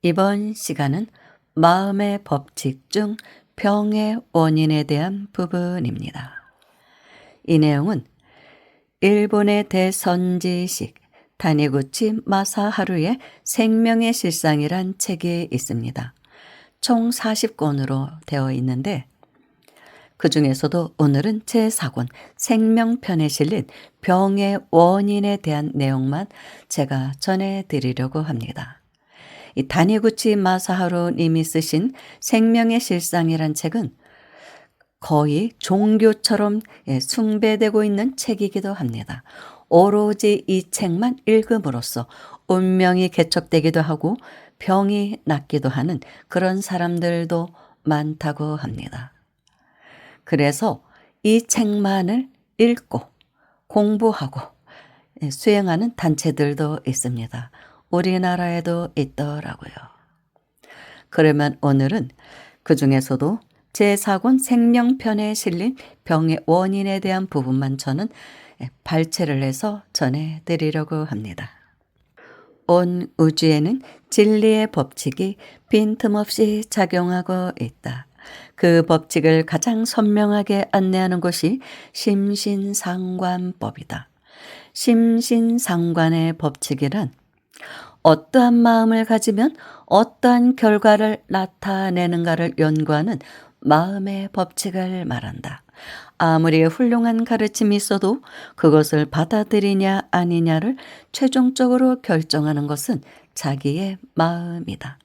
이번 시간은 마음의 법칙 중 병의 원인에 대한 부분입니다. 이 내용은 일본의 대선지식 다니구치 마사하루의 생명의 실상이란 책이 있습니다. 총 40권으로 되어 있는데 그 중에서도 오늘은 제4권 생명편에 실린 병의 원인에 대한 내용만 제가 전해드리려고 합니다. 이 다니구치 마사하루 님이 쓰신 생명의 실상이란 책은 거의 종교처럼 숭배되고 있는 책이기도 합니다. 오로지 이 책만 읽음으로써 운명이 개척되기도 하고 병이 낫기도 하는 그런 사람들도 많다고 합니다. 그래서 이 책만을 읽고 공부하고 수행하는 단체들도 있습니다. 우리나라에도 있더라고요. 그러면 오늘은 그 중에서도 제4권 생명편에 실린 병의 원인에 대한 부분만 저는 발췌를 해서 전해드리려고 합니다. 온 우주에는 진리의 법칙이 빈틈없이 작용하고 있다. 그 법칙을 가장 선명하게 안내하는 것이 심신상관법이다. 심신상관의 법칙이란 어떠한 마음을 가지면 어떠한 결과를 나타내는가를 연구하는 마음의 법칙을 말한다. 아무리 훌륭한 가르침이 있어도 그것을 받아들이냐 아니냐를 최종적으로 결정하는 것은 자기의 마음이다.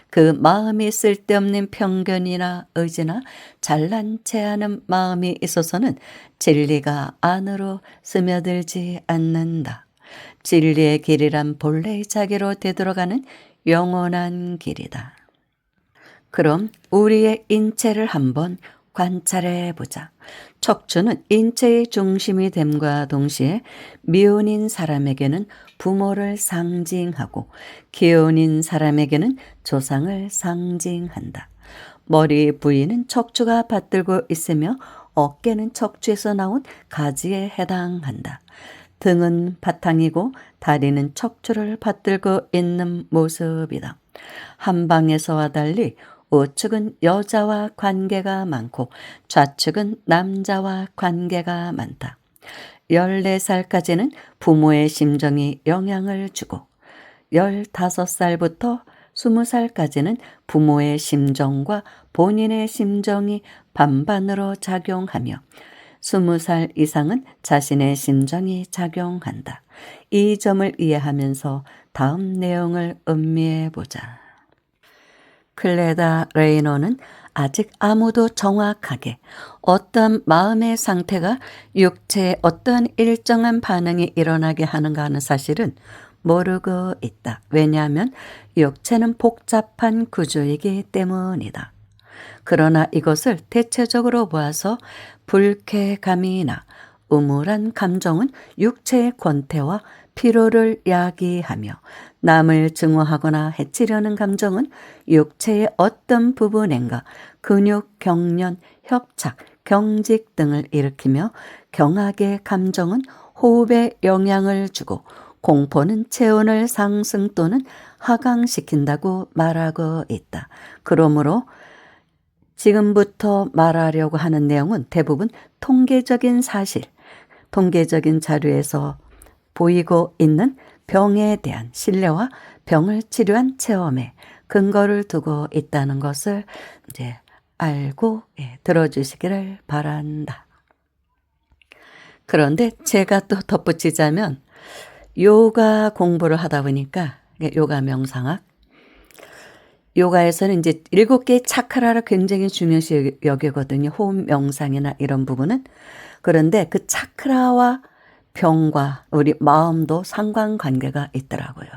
그 마음이 쓸데없는 편견이나 의지나 잘난 체하는 마음이 있어서는 진리가 안으로 스며들지 않는다. 진리의 길이란 본래의 자기로 되돌아가는 영원한 길이다. 그럼 우리의 인체를 한번 관찰해 보자. 척추는 인체의 중심이 됨과 동시에 미혼인 사람에게는 부모를 상징하고 기혼인 사람에게는 조상을 상징한다. 머리 부위는 척추가 받들고 있으며 어깨는 척추에서 나온 가지에 해당한다. 등은 바탕이고 다리는 척추를 받들고 있는 모습이다. 한방에서와 달리 우측은 여자와 관계가 많고 좌측은 남자와 관계가 많다. 14살까지는 부모의 심정이 영향을 주고 15살부터 20살까지는 부모의 심정과 본인의 심정이 반반으로 작용하며 20살 이상은 자신의 심정이 작용한다. 이 점을 이해하면서 다음 내용을 음미해 보자. 클레다 레이너는 아직 아무도 정확하게 어떤 마음의 상태가 육체에 어떠한 일정한 반응이 일어나게 하는가 하는 사실은 모르고 있다. 왜냐하면 육체는 복잡한 구조이기 때문이다. 그러나 이것을 대체적으로 보아서 불쾌감이나 우물한 감정은 육체의 권태와 피로를 야기하며 남을 증오하거나 해치려는 감정은 육체의 어떤 부분인가 근육, 경련, 협착, 경직 등을 일으키며 경악의 감정은 호흡에 영향을 주고 공포는 체온을 상승 또는 하강시킨다고 말하고 있다. 그러므로 지금부터 말하려고 하는 내용은 대부분 통계적인 사실, 통계적인 자료에서 보이고 있는 병에 대한 신뢰와 병을 치료한 체험에 근거를 두고 있다는 것을 이제 알고 들어주시기를 바란다. 그런데 제가 또 덧붙이자면 요가 공부를 하다 보니까 요가 명상학 요가에서는 이제 7개의 차크라를 굉장히 중요시 여기거든요. 호흡 명상이나 이런 부분은. 그런데 그 차크라와 병과 우리 마음도 상관관계가 있더라고요.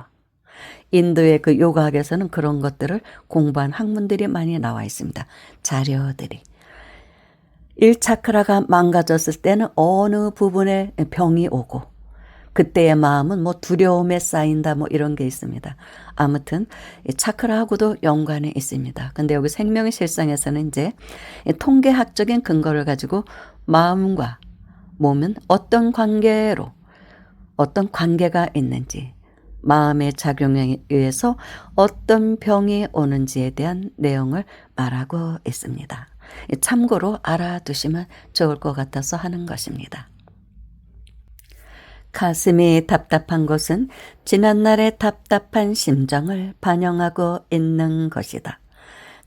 인도의 그 요가학에서는 그런 것들을 공부한 학문들이 많이 나와 있습니다. 자료들이. 1차크라가 망가졌을 때는 어느 부분에 병이 오고 그때의 마음은 뭐 두려움에 쌓인다 뭐 이런 게 있습니다. 아무튼 이 차크라하고도 연관이 있습니다. 근데 여기 생명의 실상에서는 이제 통계학적인 근거를 가지고 마음과 몸은 어떤 관계가 있는지 마음의 작용에 의해서 어떤 병이 오는지에 대한 내용을 말하고 있습니다. 참고로 알아두시면 좋을 것 같아서 하는 것입니다. 가슴이 답답한 것은 지난날의 답답한 심정을 반영하고 있는 것이다.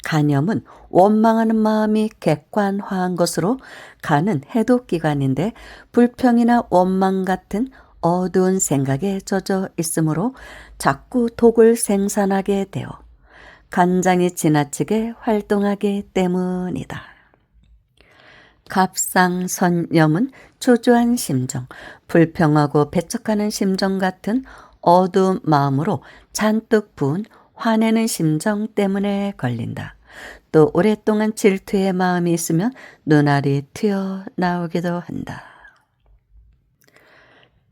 간염은 원망하는 마음이 객관화한 것으로 간은 해독기관인데 불평이나 원망 같은 어두운 생각에 젖어 있으므로 자꾸 독을 생산하게 되어 간장이 지나치게 활동하기 때문이다. 갑상선염은 초조한 심정, 불평하고 배척하는 심정 같은 어두운 마음으로 잔뜩 부은 화내는 심정 때문에 걸린다. 또 오랫동안 질투의 마음이 있으면 눈알이 튀어나오기도 한다.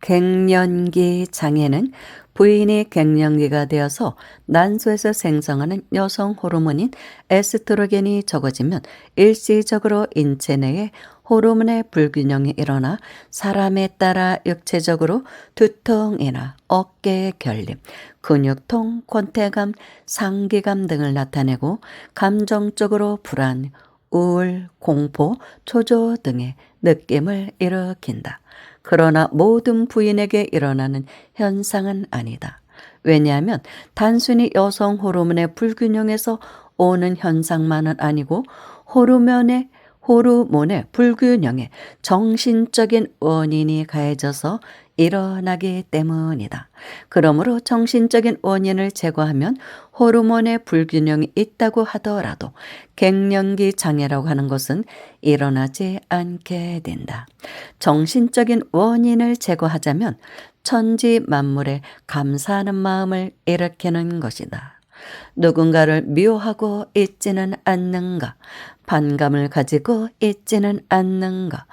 갱년기 장애는 부인이 갱년기가 되어서 난소에서 생성하는 여성 호르몬인 에스트로겐이 적어지면 일시적으로 인체 내에 호르몬의 불균형이 일어나 사람에 따라 육체적으로 두통이나 어깨 결림, 근육통, 권태감, 상기감 등을 나타내고 감정적으로 불안, 우울, 공포, 초조 등의 느낌을 일으킨다. 그러나 모든 부인에게 일어나는 현상은 아니다. 왜냐하면 단순히 여성 호르몬의 불균형에서 오는 현상만은 아니고 호르몬의 불균형에 정신적인 원인이 가해져서 일어나기 때문이다. 그러므로 정신적인 원인을 제거하면 호르몬의 불균형이 있다고 하더라도 갱년기 장애라고 하는 것은 일어나지 않게 된다. 정신적인 원인을 제거하자면 천지 만물에 감사하는 마음을 일으키는 것이다. 누군가를 미워하고 있지는 않는가? 반감을 가지고 있지는 않는가?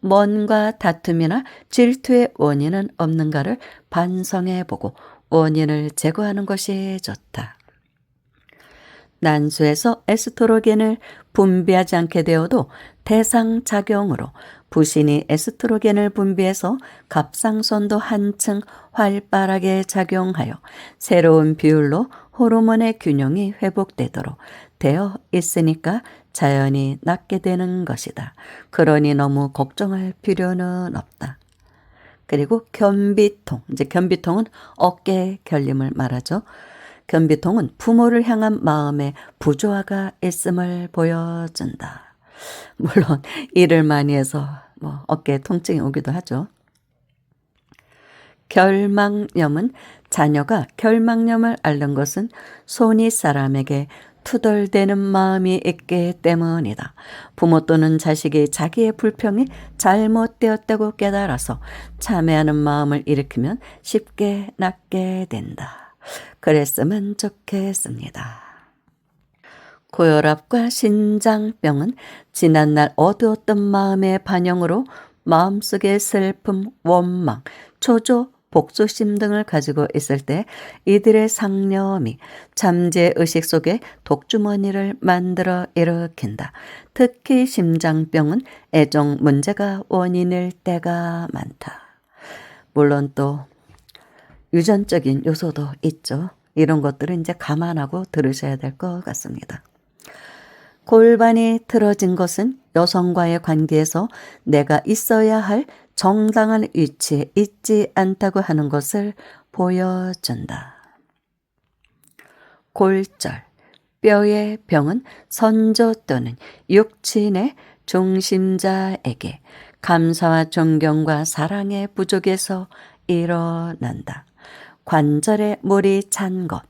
뭔가 다툼이나 질투의 원인은 없는가를 반성해보고 원인을 제거하는 것이 좋다. 난소에서 에스트로겐을 분비하지 않게 되어도 대상작용으로 부신이 에스트로겐을 분비해서 갑상선도 한층 활발하게 작용하여 새로운 비율로 호르몬의 균형이 회복되도록 되어 있으니까 자연히 낫게 되는 것이다. 그러니 너무 걱정할 필요는 없다. 그리고 변비통, 이제 변비통은 어깨 결림을 말하죠. 변비통은 부모를 향한 마음의 부조화가 있음을 보여준다. 물론 일을 많이 해서 어깨에 통증이 오기도 하죠. 결막염은 자녀가 결막염을 앓는 것은 손이 사람에게 투덜대는 마음이 있기 때문이다. 부모 또는 자식이 자기의 불평이 잘못되었다고 깨달아서 참회하는 마음을 일으키면 쉽게 낫게 된다. 그랬으면 좋겠습니다. 고혈압과 신장병은 지난날 어두웠던 마음의 반영으로 마음속의 슬픔, 원망, 초조, 복수심 등을 가지고 있을 때 이들의 상념이 잠재의식 속에 독주머니를 만들어 일으킨다. 특히 심장병은 애정 문제가 원인일 때가 많다. 물론 또 유전적인 요소도 있죠. 이런 것들은 이제 감안하고 들으셔야 될 것 같습니다. 골반이 틀어진 것은 여성과의 관계에서 내가 있어야 할 정당한 위치에 있지 않다고 하는 것을 보여준다. 골절, 뼈의 병은 선조 또는 육친의 중심자에게 감사와 존경과 사랑의 부족에서 일어난다. 관절에 물이 찬 것,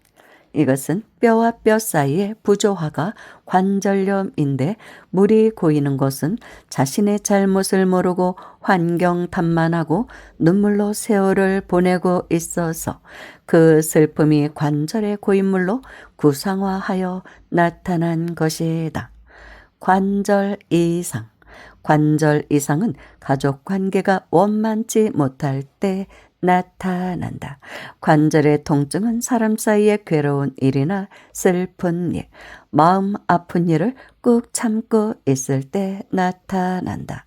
이것은 뼈와 뼈 사이의 부조화가 관절염인데 물이 고이는 것은 자신의 잘못을 모르고 환경 탓만하고 눈물로 세월을 보내고 있어서 그 슬픔이 관절의 고인물로 구상화하여 나타난 것이다. 관절 이상. 관절 이상은 가족 관계가 원만치 못할 때 나타난다. 관절의 통증은 사람 사이의 괴로운 일이나 슬픈 일, 마음 아픈 일을 꾹 참고 있을 때 나타난다.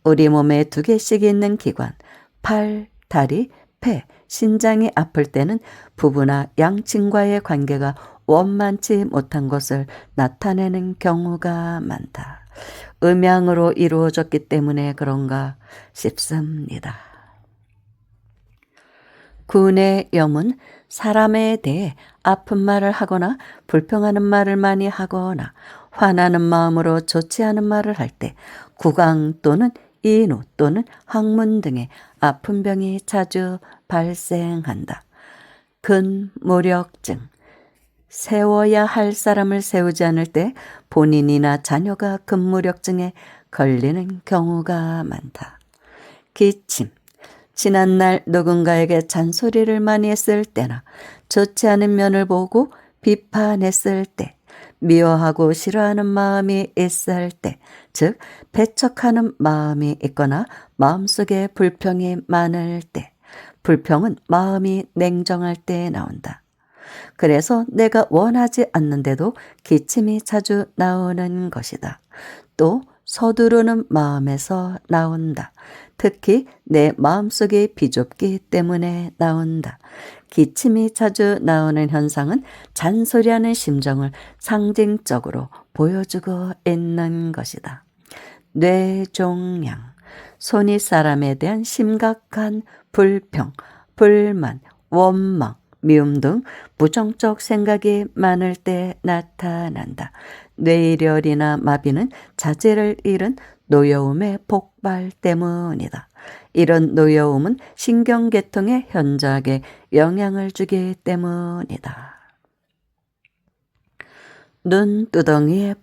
우리 몸에 2개씩 있는 기관, 팔, 다리, 폐, 신장이 아플 때는 부부나 양친과의 관계가 원만치 못한 것을 나타내는 경우가 많다. 음양으로 이루어졌기 때문에 그런가 싶습니다. 군의 염은 사람에 대해 아픈 말을 하거나 불평하는 말을 많이 하거나 화나는 마음으로 좋지 않은 말을 할 때 구강 또는 인후 또는 항문 등의 아픈 병이 자주 발생한다. 근무력증, 세워야 할 사람을 세우지 않을 때 본인이나 자녀가 근무력증에 걸리는 경우가 많다. 기침, 지난날 누군가에게 잔소리를 많이 했을 때나 좋지 않은 면을 보고 비판했을 때, 미워하고 싫어하는 마음이 있을 때, 즉 배척하는 마음이 있거나 마음속에 불평이 많을 때, 불평은 마음이 냉정할 때 나온다. 그래서 내가 원하지 않는데도 기침이 자주 나오는 것이다. 또 서두르는 마음에서 나온다. 특히 내 마음속이 비좁기 때문에 나온다. 기침이 자주 나오는 현상은 잔소리하는 심정을 상징적으로 보여주고 있는 것이다. 뇌종양, 손이 사람에 대한 심각한 불평, 불만, 원망, 미움 등 부정적 생각이 많을 때 나타난다. 뇌일혈이나 마비는 자제를 잃은 노여움의 폭발 때문이다. 이런 노여움은 신경계통에 현저하게 영향을 주기 때문이다. 눈두덩이의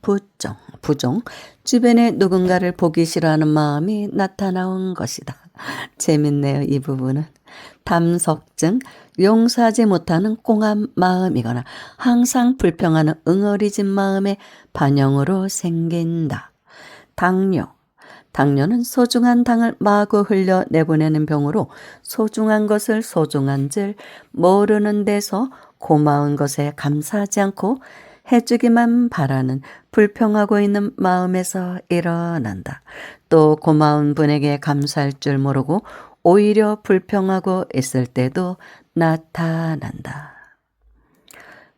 부종, 주변에 누군가를 보기 싫어하는 마음이 나타나온 것이다. 재밌네요, 이 부분은. 담석증, 용서하지 못하는 꽁한 마음이거나 항상 불평하는 응어리진 마음의 반영으로 생긴다. 당뇨는 소중한 당을 마구 흘려 내보내는 병으로 소중한 것을 소중한 줄 모르는 데서 고마운 것에 감사하지 않고 해주기만 바라는 불평하고 있는 마음에서 일어난다. 또 고마운 분에게 감사할 줄 모르고 오히려 불평하고 있을 때도 나타난다.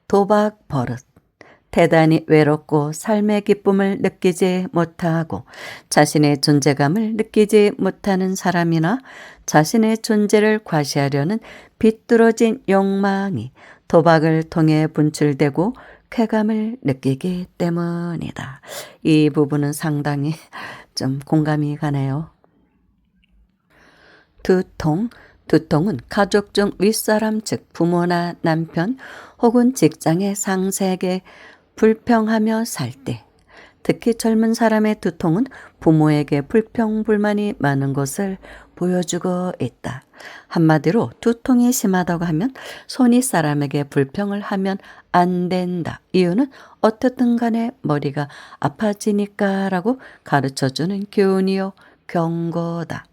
도박 버릇, 대단히 외롭고 삶의 기쁨을 느끼지 못하고 자신의 존재감을 느끼지 못하는 사람이나 자신의 존재를 과시하려는 비뚤어진 욕망이 도박을 통해 분출되고 쾌감을 느끼기 때문이다. 이 부분은 상당히 좀 공감이 가네요. 두통은 가족 중 윗사람 즉 부모나 남편 혹은 직장의 상사에게 불평하며 살 때, 특히 젊은 사람의 두통은 부모에게 불평 불만이 많은 것을 보여주고 있다. 한마디로 두통이 심하다고 하면 손윗 사람에게 불평을 하면 안 된다. 이유는 어떻든 간에 머리가 아파지니까 라고 가르쳐주는 교훈이요 경고다.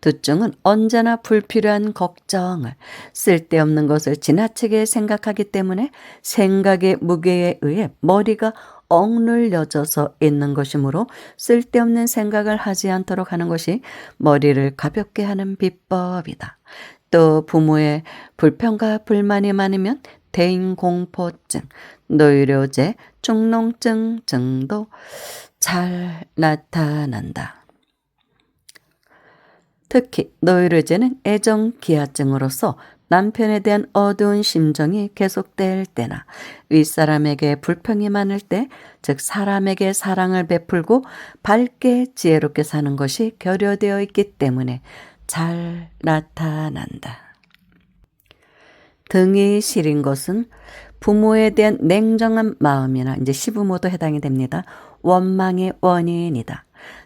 두증은 언제나 불필요한 걱정을, 쓸데없는 것을 지나치게 생각하기 때문에 생각의 무게에 의해 머리가 억눌려져서 있는 것이므로 쓸데없는 생각을 하지 않도록 하는 것이 머리를 가볍게 하는 비법이다. 또 부모의 불평과 불만이 많으면 대인공포증, 노이로제, 축농증 등도 잘 나타난다. 특히 노이로제는 애정기하증으로서 남편에 대한 어두운 심정이 계속될 때나 윗사람에게 불평이 많을 때, 즉 사람에게 사랑을 베풀고 밝게 지혜롭게 사는 것이 결여되어 있기 때문에 잘 나타난다. 등이 시린 것은 부모에 대한 냉정한 마음이나 이제 시부모도 해당이 됩니다. 원망의 원인이다.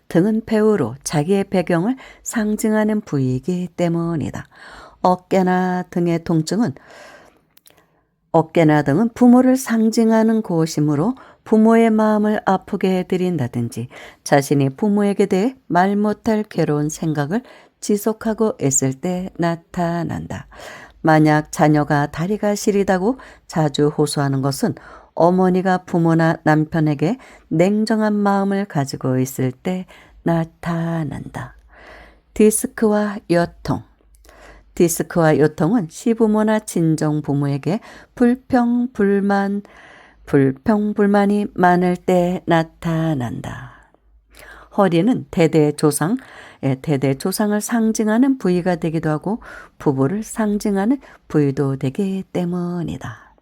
등은 배우로 자기의 배경을 상징하는 부위이기 때문이다. 어깨나 등의 통증은 어깨나 등은 부모를 상징하는 곳이므로 부모의 마음을 아프게 해드린다든지 자신이 부모에게 대해 말 못할 괴로운 생각을 지속하고 있을 때 나타난다. 만약 자녀가 다리가 시리다고 자주 호소하는 것은 어머니가 부모나 남편에게 냉정한 마음을 가지고 있을 때 나타난다. 디스크와 여통, 디스크와 요통은 시부모나 친정부모에게 불평불만이 많을 때 나타난다. 허리는 대대 조상을 상징하는 부위가 되기도 하고 부부를 상징하는 부위도 되기 때문이다.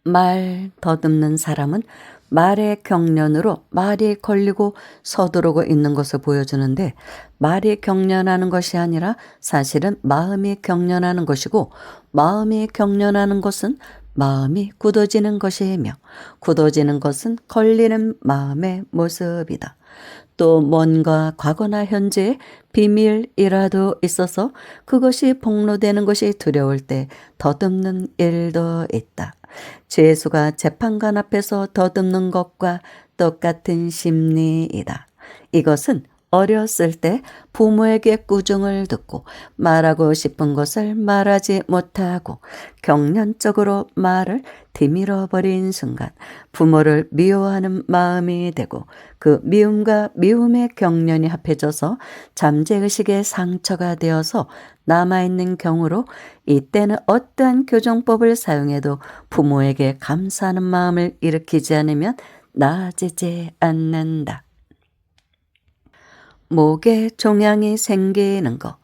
말 더듬는 사람은 말의 경련으로 말이 걸리고 서두르고 있는 것을 보여주는데, 말이 경련하는 것이 아니라 사실은 마음이 경련하는 것이고, 마음이 경련하는 것은 마음이 굳어지는 것이며, 굳어지는 것은 걸리는 마음의 모습이다. 또 뭔가 과거나 현재의 비밀이라도 있어서 그것이 폭로되는 것이 두려울 때 더듬는 일도 있다. 죄수가 재판관 앞에서 더듬는 것과 똑같은 심리이다. 이것은 어렸을 때 부모에게 꾸중을 듣고 말하고 싶은 것을 말하지 못하고 경련적으로 말을 디밀어 버린 순간 부모를 미워하는 마음이 되고, 그 미움과 미움의 경련이 합해져서 잠재의식의 상처가 되어서 남아있는 경우로, 이때는 어떠한 교정법을 사용해도 부모에게 감사하는 마음을 일으키지 않으면 나아지지 않는다. 목에 종양이 생기는 것,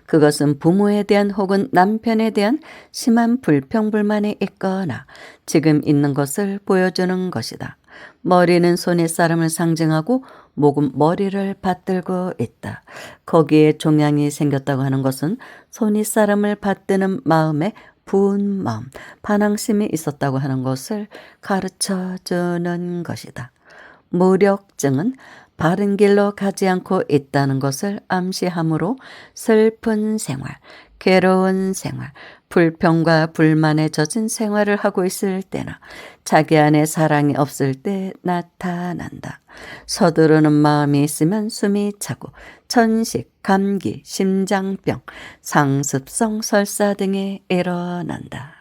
그것은 부모에 대한 혹은 남편에 대한 심한 불평불만이 있거나 지금 있는 것을 보여주는 것이다. 머리는 손의 사람을 상징하고 목은 머리를 받들고 있다. 거기에 종양이 생겼다고 하는 것은 손이 사람을 받드는 마음에 부은 마음, 반항심이 있었다고 하는 것을 가르쳐 주는 것이다. 무력증은 바른 길로 가지 않고 있다는 것을 암시하므로 슬픈 생활, 괴로운 생활, 불평과 불만에 젖은 생활을 하고 있을 때나 자기 안에 사랑이 없을 때 나타난다. 서두르는 마음이 있으면 숨이 차고 천식, 감기, 심장병, 상습성 설사 등이 일어난다.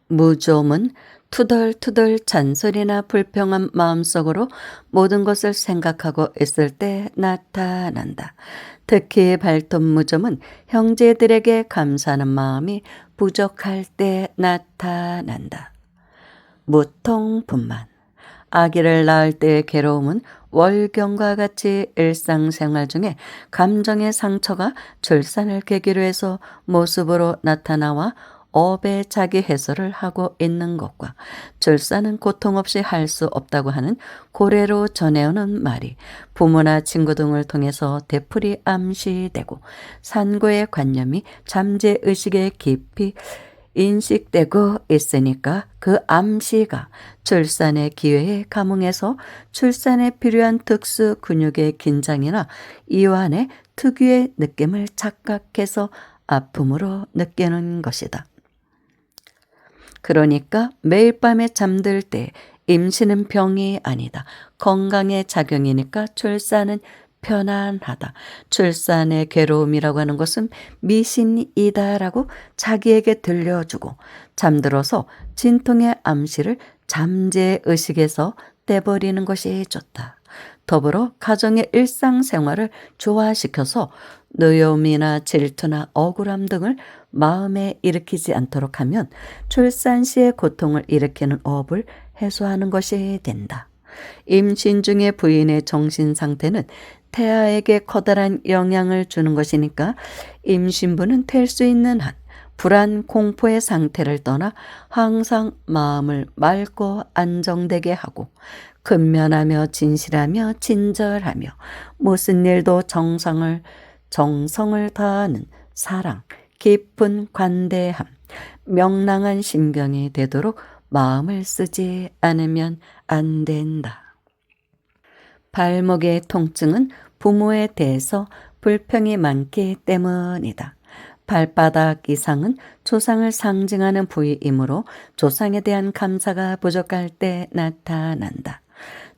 무좀은 투덜투덜 잔소리나 불평한 마음속으로 모든 것을 생각하고 있을 때 나타난다. 특히 발톱 무좀은 형제들에게 감사하는 마음이 부족할 때 나타난다. 무통분만, 아기를 낳을 때의 괴로움은 월경과 같이 일상생활 중에 감정의 상처가 출산을 계기로 해서 모습으로 나타나와 업의 자기 해설을 하고 있는 것과, 출산은 고통 없이 할 수 없다고 하는 고래로 전해오는 말이 부모나 친구 등을 통해서 되풀이 암시되고 산고의 관념이 잠재의식에 깊이 인식되고 있으니까 그 암시가 출산의 기회에 감응해서 출산에 필요한 특수 근육의 긴장이나 이완의 특유의 느낌을 착각해서 아픔으로 느끼는 것이다. 그러니까 매일 밤에 잠들 때 임신은 병이 아니다, 건강의 작용이니까 출산은 편안하다, 출산의 괴로움이라고 하는 것은 미신이다라고 자기에게 들려주고, 잠들어서 진통의 암시를 잠재의식에서 떼버리는 것이 좋다. 더불어 가정의 일상생활을 조화시켜서 노여움이나 질투나 억울함 등을 마음에 일으키지 않도록 하면 출산 시의 고통을 일으키는 업을 해소하는 것이 된다. 임신 중의 부인의 정신 상태는 태아에게 커다란 영향을 주는 것이니까 임신부는 될 수 있는 한 불안, 공포의 상태를 떠나 항상 마음을 맑고 안정되게 하고 근면하며 진실하며 친절하며 무슨 일도 정성을 다하는 사랑, 깊은 관대함, 명랑한 심경이 되도록 마음을 쓰지 않으면 안 된다. 발목의 통증은 부모에 대해서 불평이 많기 때문이다. 발바닥 이상은 조상을 상징하는 부위이므로 조상에 대한 감사가 부족할 때 나타난다.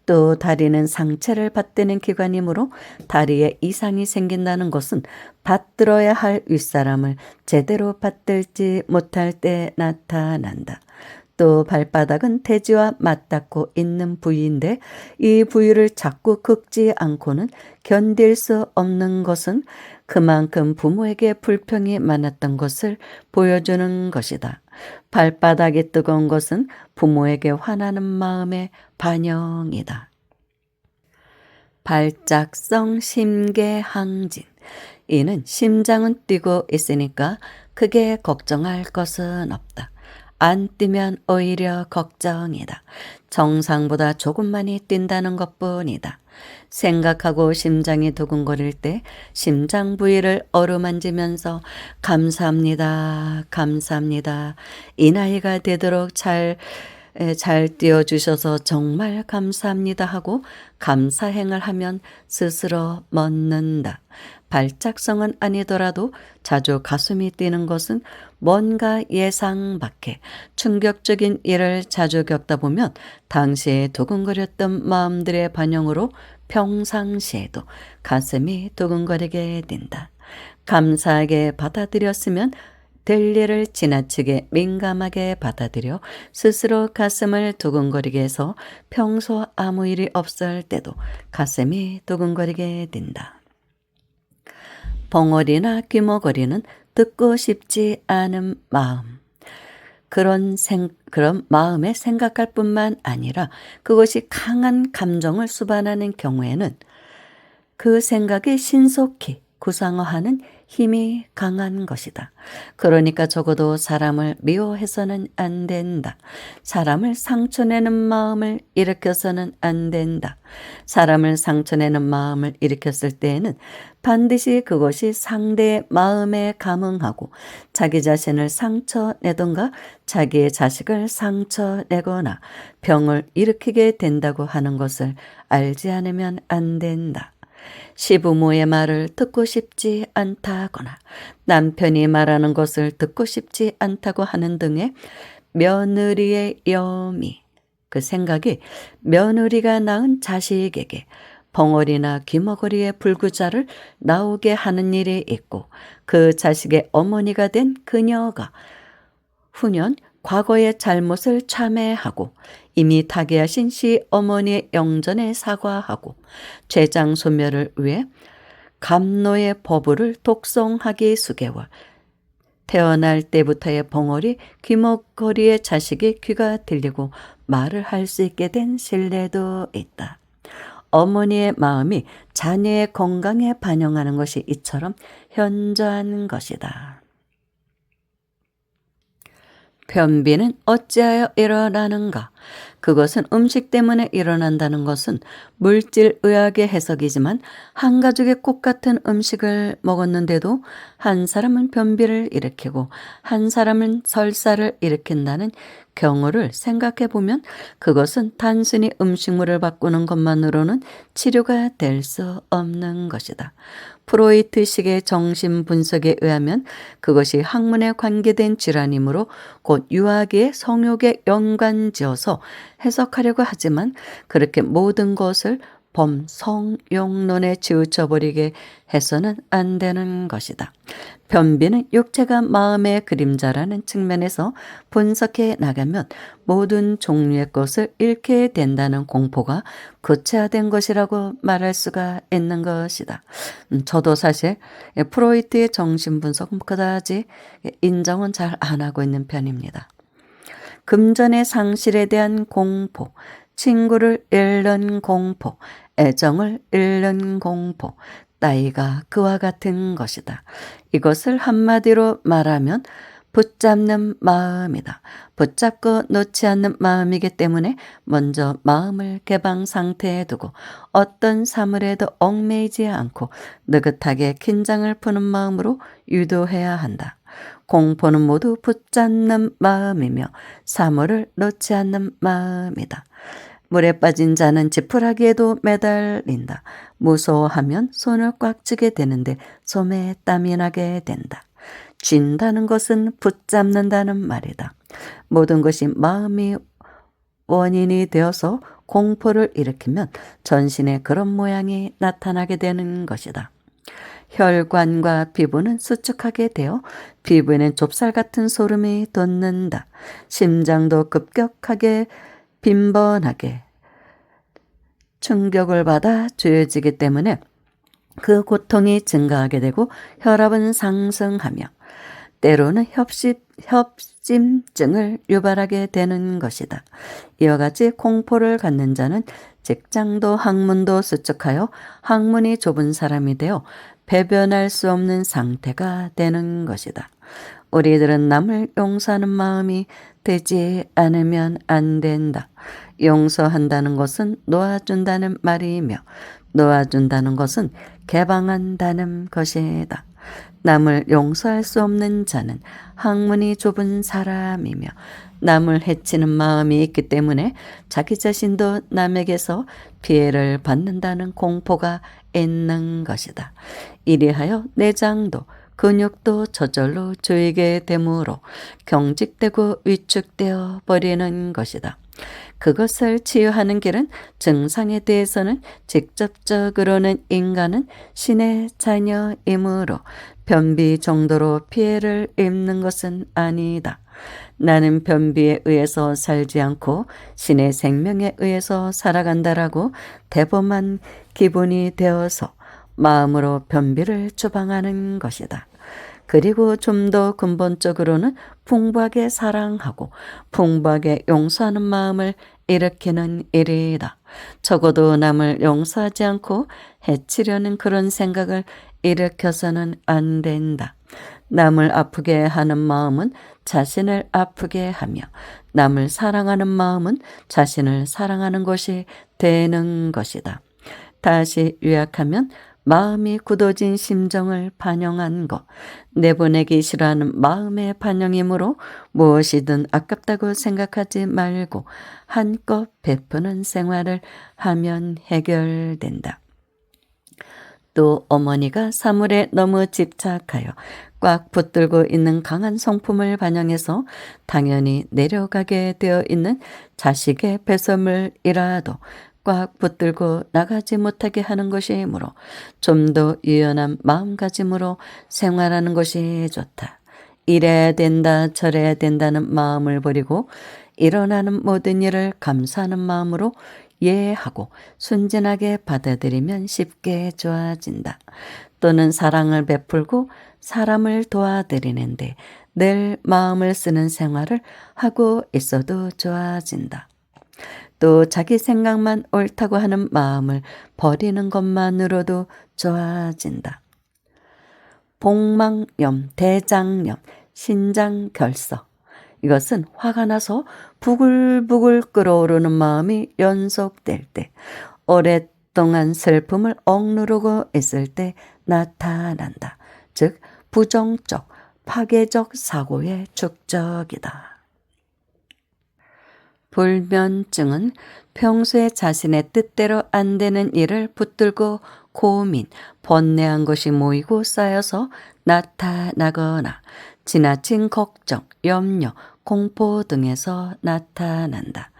또 다리는 상체를 받드는 기관이므로 다리에 이상이 생긴다는 것은 받들어야 할 윗사람을 제대로 받들지 못할 때 나타난다. 또 발바닥은 대지와 맞닿고 있는 부위인데 이 부위를 자꾸 긁지 않고는 견딜 수 없는 것은 그만큼 부모에게 불평이 많았던 것을 보여주는 것이다. 발바닥이 뜨거운 것은 부모에게 화나는 마음의 반영이다. 발작성 심계항진. 이는 심장은 뛰고 있으니까 크게 걱정할 것은 없다. 안 뛰면 오히려 걱정이다. 정상보다 조금 많이 뛴다는 것뿐이다. 생각하고 심장이 두근거릴 때 심장 부위를 어루만지면서 감사합니다. 감사합니다. 이 나이가 되도록 잘 띄워주셔서 정말 감사합니다 하고 감사행을 하면 스스로 멎는다. 발작성은 아니더라도 자주 가슴이 뛰는 것은 뭔가 예상 밖의 충격적인 일을 자주 겪다 보면 당시에 두근거렸던 마음들의 반영으로 평상시에도 가슴이 두근거리게 된다. 감사하게 받아들였으면 될 일을 지나치게 민감하게 받아들여 스스로 가슴을 두근거리게 해서 평소 아무 일이 없을 때도 가슴이 두근거리게 된다. 벙어리나 귀머거리는 듣고 싶지 않은 마음. 그런 마음에 생각할 뿐만 아니라 그것이 강한 감정을 수반하는 경우에는 그 생각이 신속히 구상화하는 힘이 강한 것이다. 그러니까 적어도 사람을 미워해서는 안 된다. 사람을 상처내는 마음을 일으켜서는 안 된다. 사람을 상처내는 마음을 일으켰을 때에는 반드시 그것이 상대의 마음에 감응하고 자기 자신을 상처내던가 자기의 자식을 상처내거나 병을 일으키게 된다고 하는 것을 알지 않으면 안 된다. 시부모의 말을 듣고 싶지 않다거나 남편이 말하는 것을 듣고 싶지 않다고 하는 등의 며느리의 여미, 그 생각이 며느리가 낳은 자식에게 벙어리나 귀머거리의 불구자를 나오게 하는 일이 있고 그 자식의 어머니가 된 그녀가 후년 과거의 잘못을 참회하고 이미 타계하신 시어머니의 영전에 사과하고 죄장 소멸을 위해 감노의 법을 독송하기 수개월 태어날 때부터의 벙어리 귀머거리의 자식이 귀가 들리고 말을 할 수 있게 된 신뢰도 있다. 어머니의 마음이 자녀의 건강에 반영하는 것이 이처럼 현저한 것이다. 변비는 어찌하여 일어나는가? 그것은 음식 때문에 일어난다는 것은 물질의학의 해석이지만 한 가족이 똑같은 음식을 먹었는데도 한 사람은 변비를 일으키고 한 사람은 설사를 일으킨다는 경우를 생각해 보면 그것은 단순히 음식물을 바꾸는 것만으로는 치료가 될 수 없는 것이다. 프로이트식의 정신분석에 의하면 그것이 학문에 관계된 질환이므로 곧 유아기의 성욕에 연관지어서 해석하려고 하지만 그렇게 모든 것을 범성욕론에 치우쳐버리게 해서는 안 되는 것이다. 변비는 육체가 마음의 그림자라는 측면에서 분석해 나가면 모든 종류의 것을 잃게 된다는 공포가 구체화된 것이라고 말할 수가 있는 것이다. 저도 사실 프로이트의 정신분석은 그다지 인정은 잘 안 하고 있는 편입니다. 금전의 상실에 대한 공포, 친구를 잃는 공포, 애정을 잃는 공포, 나이가 그와 같은 것이다. 이것을 한마디로 말하면 붙잡는 마음이다. 붙잡고 놓지 않는 마음이기 때문에 먼저 마음을 개방 상태에 두고 어떤 사물에도 얽매이지 않고 느긋하게 긴장을 푸는 마음으로 유도해야 한다. 공포는 모두 붙잡는 마음이며 사물을 놓지 않는 마음이다. 물에 빠진 자는 지푸라기에도 매달린다. 무서워하면 손을 꽉 쥐게 되는데 손에 땀이 나게 된다. 쥔다는 것은 붙잡는다는 말이다. 모든 것이 마음이 원인이 되어서 공포를 일으키면 전신에 그런 모양이 나타나게 되는 것이다. 혈관과 피부는 수축하게 되어 피부에는 좁쌀 같은 소름이 돋는다. 심장도 급격하게 빈번하게 충격을 받아 조여지기 때문에 그 고통이 증가하게 되고 혈압은 상승하며 때로는 협심증을 유발하게 되는 것이다. 이와 같이 공포를 갖는 자는 직장도 학문도 수축하여 학문이 좁은 사람이 되어 배변할 수 없는 상태가 되는 것이다. 우리들은 남을 용서하는 마음이 되지 않으면 안 된다. 용서한다는 것은 놓아준다는 말이며 놓아준다는 것은 개방한다는 것이다. 남을 용서할 수 없는 자는 학문이 좁은 사람이며 남을 해치는 마음이 있기 때문에 자기 자신도 남에게서 피해를 받는다는 공포가 있는 것이다. 이리하여 내장도 근육도 저절로 조이게 되므로 경직되고 위축되어 버리는 것이다. 그것을 치유하는 길은 증상에 대해서는 직접적으로는 인간은 신의 자녀이므로 변비 정도로 피해를 입는 것은 아니다. 나는 변비에 의해서 살지 않고 신의 생명에 의해서 살아간다라고 대범한 기분이 되어서 마음으로 변비를 추방하는 것이다. 그리고 좀 더 근본적으로는 풍부하게 사랑하고 풍부하게 용서하는 마음을 일으키는 일이다. 적어도 남을 용서하지 않고 해치려는 그런 생각을 일으켜서는 안 된다. 남을 아프게 하는 마음은 자신을 아프게 하며 남을 사랑하는 마음은 자신을 사랑하는 것이 되는 것이다. 다시 요약하면 마음이 굳어진 심정을 반영한 것, 내보내기 싫어하는 마음의 반영이므로 무엇이든 아깝다고 생각하지 말고 한껏 베푸는 생활을 하면 해결된다. 또 어머니가 사물에 너무 집착하여 꽉 붙들고 있는 강한 성품을 반영해서 당연히 내려가게 되어 있는 자식의 배설물이라도 꽉 붙들고 나가지 못하게 하는 것이므로 좀 더 유연한 마음가짐으로 생활하는 것이 좋다. 이래야 된다 저래야 된다는 마음을 버리고 일어나는 모든 일을 감사하는 마음으로 이해하고 순진하게 받아들이면 쉽게 좋아진다. 또는 사랑을 베풀고 사람을 도와드리는데 늘 마음을 쓰는 생활을 하고 있어도 좋아진다. 또 자기 생각만 옳다고 하는 마음을 버리는 것만으로도 좋아진다. 복막염, 대장염, 신장결석. 이것은 화가 나서 부글부글 끓어오르는 마음이 연속될 때, 오랫동안 슬픔을 억누르고 있을 때 나타난다. 즉 부정적, 파괴적 사고의 축적이다. 불면증은 평소에 자신의 뜻대로 안 되는 일을 붙들고 고민, 번뇌한 것이 모이고 쌓여서 나타나거나 지나친 걱정, 염려, 공포 등에서 나타난다.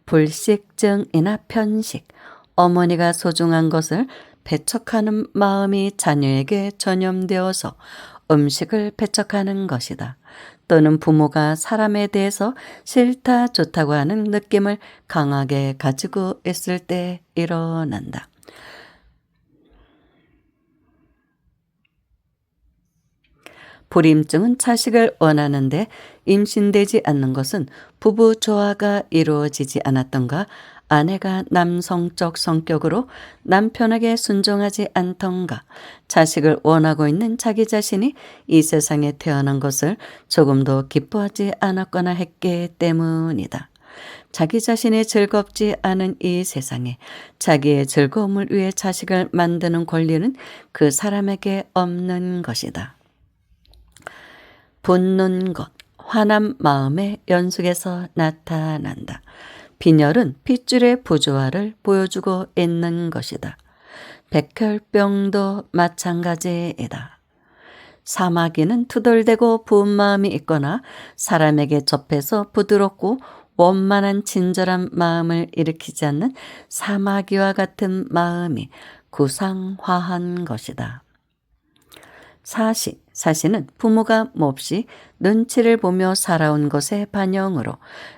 불식증이나 편식, 어머니가 소중한 것을 배척하는 마음이 자녀에게 전염되어서 음식을 배척하는 것이다. 또는 부모가 사람에 대해서 싫다 좋다고 하는 느낌을 강하게 가지고 있을 때 일어난다. 불임증은 자식을 원하는데 임신되지 않는 것은 부부 조화가 이루어지지 않았던가, 아내가 남성적 성격으로 남편에게 순종하지 않던가, 자식을 원하고 있는 자기 자신이 이 세상에 태어난 것을 조금도 기뻐하지 않았거나 했기 때문이다. 자기 자신이 즐겁지 않은 이 세상에 자기의 즐거움을 위해 자식을 만드는 권리는 그 사람에게 없는 것이다. 분노는 것, 화난 마음의 연속에서 나타난다. 빈혈은 핏줄의 부조화를 보여주고 있는 것이다. 백혈병도 마찬가지이다. 사마귀는 투덜대고 부은 마음이 있거나 사람에게 접해서 부드럽고 원만한 친절한 마음을 일으키지 않는 사마귀와 같은 마음이 구상화한 것이다. 사시는 부모가 몹시 눈치를 보며 살아온 것의 반영으로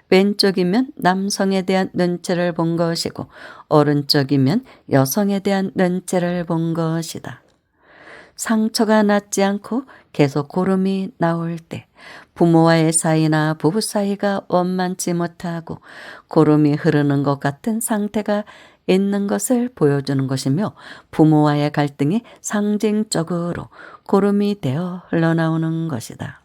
왼쪽이면 남성에 대한 눈치를 본 것이고 오른쪽이면 여성에 대한 눈치를 본 것이다. 상처가 낫지 않고 계속 고름이 나올 때 부모와의 사이나 부부 사이가 원만치 못하고 고름이 흐르는 것 같은 상태가 있는 것을 보여주는 것이며 부모와의 갈등이 상징적으로 고름이 되어 흘러나오는 것이다.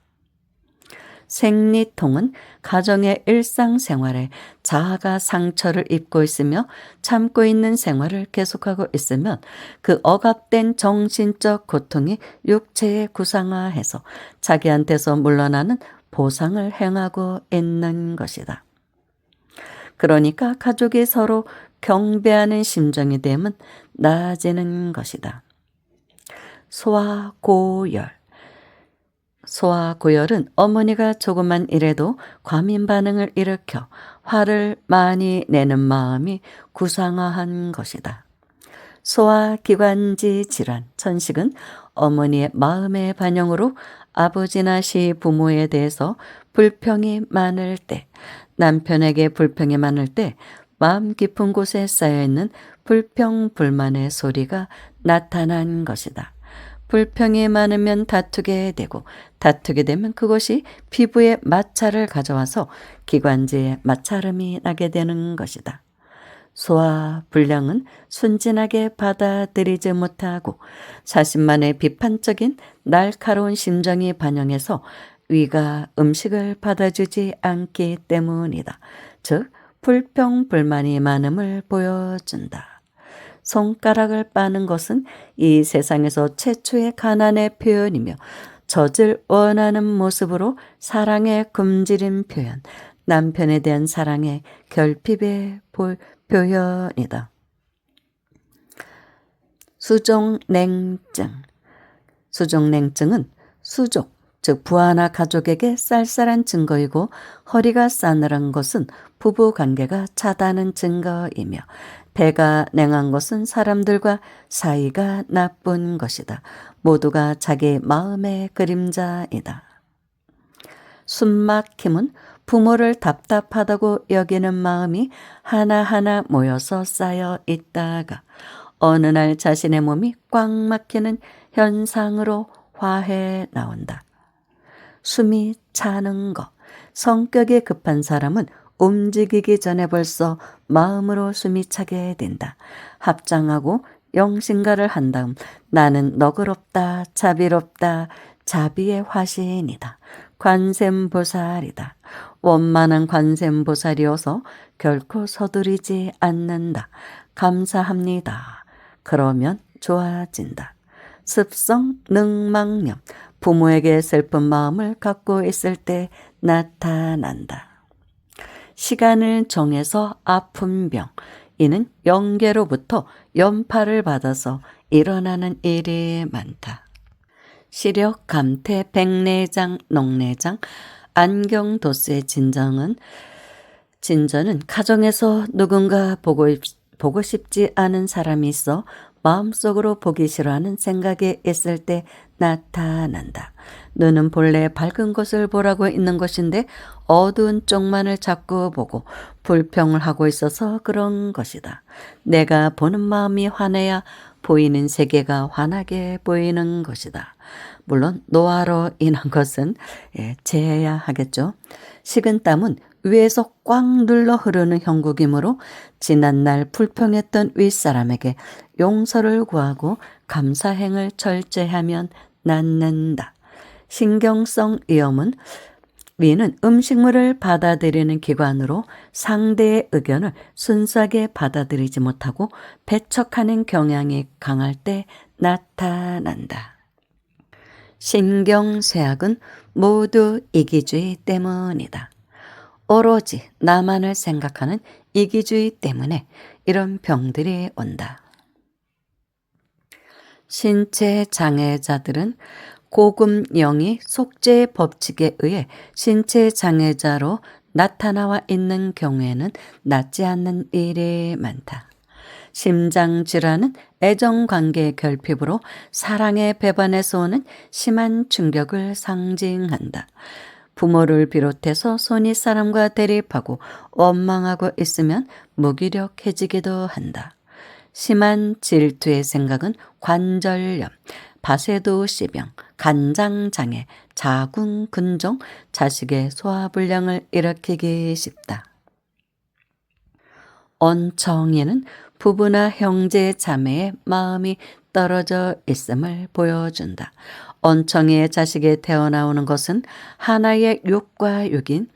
생리통은 가정의 일상생활에 자아가 상처를 입고 있으며 참고 있는 생활을 계속하고 있으면 그 억압된 정신적 고통이 육체에 구상화해서 자기한테서 물러나는 보상을 행하고 있는 것이다. 그러니까 가족이 서로 경배하는 심정이 되면 나아지는 것이다. 소아고열. 소아고열은 어머니가 조금만 일해도 과민 반응을 일으켜 화를 많이 내는 마음이 구상화한 것이다. 소아기관지 질환, 천식은 어머니의 마음의 반영으로 아버지나 시부모에 대해서 불평이 많을 때, 남편에게 불평이 많을 때 마음 깊은 곳에 쌓여있는 불평, 불만의 소리가 나타난 것이다. 불평이 많으면 다투게 되고 다투게 되면 그것이 피부에 마찰을 가져와서 기관지에 마찰음이 나게 되는 것이다. 소화 불량은 순진하게 받아들이지 못하고 자신만의 비판적인 날카로운 심정이 반영해서 위가 음식을 받아주지 않기 때문이다. 즉 불평 불만이 많음을 보여준다. 손가락을 빠는 것은 이 세상에서 최초의 가난의 표현이며 젖을 원하는 모습으로 사랑의 굶주린 표현, 남편에 대한 사랑의 결핍의 표현이다. 수족냉증. 수족냉증은 수족, 즉 부하나 가족에게 쌀쌀한 증거이고 허리가 싸늘한 것은 부부관계가 차다는 증거이며 배가 냉한 것은 사람들과 사이가 나쁜 것이다. 모두가 자기 마음의 그림자이다. 숨막힘은 부모를 답답하다고 여기는 마음이 하나하나 모여서 쌓여 있다가 어느 날 자신의 몸이 꽉 막히는 현상으로 화해 나온다. 숨이 차는 것. 성격이 급한 사람은 움직이기 전에 벌써 마음으로 숨이 차게 된다. 합장하고 영신가를 한 다음 나는 너그럽다, 자비롭다, 자비의 화신이다. 관세음보살이다. 원만한 관세음보살이어서 결코 서두르지 않는다. 감사합니다. 그러면 좋아진다. 습성, 능망념. 부모에게 슬픈 마음을 갖고 있을 때 나타난다. 시간을 정해서 아픈 병. 이는 영계로부터 연파를 받아서 일어나는 일이 많다. 시력, 감퇴, 백내장, 녹내장, 안경도스의 진전은 가정에서 누군가 보고 싶지 않은 사람이 있어 마음속으로 보기 싫어하는 생각이 있을 때 나타난다. 눈은 본래 밝은 것을 보라고 있는 것인데 어두운 쪽만을 자꾸 보고 불평을 하고 있어서 그런 것이다. 내가 보는 마음이 환해야 보이는 세계가 환하게 보이는 것이다. 물론 노화로 인한 것은 제해야 하겠죠. 식은땀은 위에서 꽉 눌러 흐르는 형국이므로 지난날 불평했던 윗사람에게 용서를 구하고 감사행을 철저하면 낫는다. 신경성 위염은 위는 음식물을 받아들이는 기관으로 상대의 의견을 순수하게 받아들이지 못하고 배척하는 경향이 강할 때 나타난다. 신경쇠약은 모두 이기주의 때문이다. 오로지 나만을 생각하는 이기주의 때문에 이런 병들이 온다. 신체 장애자들은 고금영이 속죄의 법칙에 의해 신체 장애자로 나타나와 있는 경우에는 낫지 않는 일이 많다. 심장질환은 애정관계의 결핍으로 사랑의 배반에서 오는 심한 충격을 상징한다. 부모를 비롯해서 손이 사람과 대립하고 원망하고 있으면 무기력해지기도 한다. 심한 질투의 생각은 관절염, 바세도시병, 간장장애, 자궁근종, 자식의 소화불량을 일으키기 쉽다. 언청에는 부부나 형제 자매의 마음이 떨어져 있음을 보여준다. 언청의 자식이 태어나오는 것은 하나의 육과 육인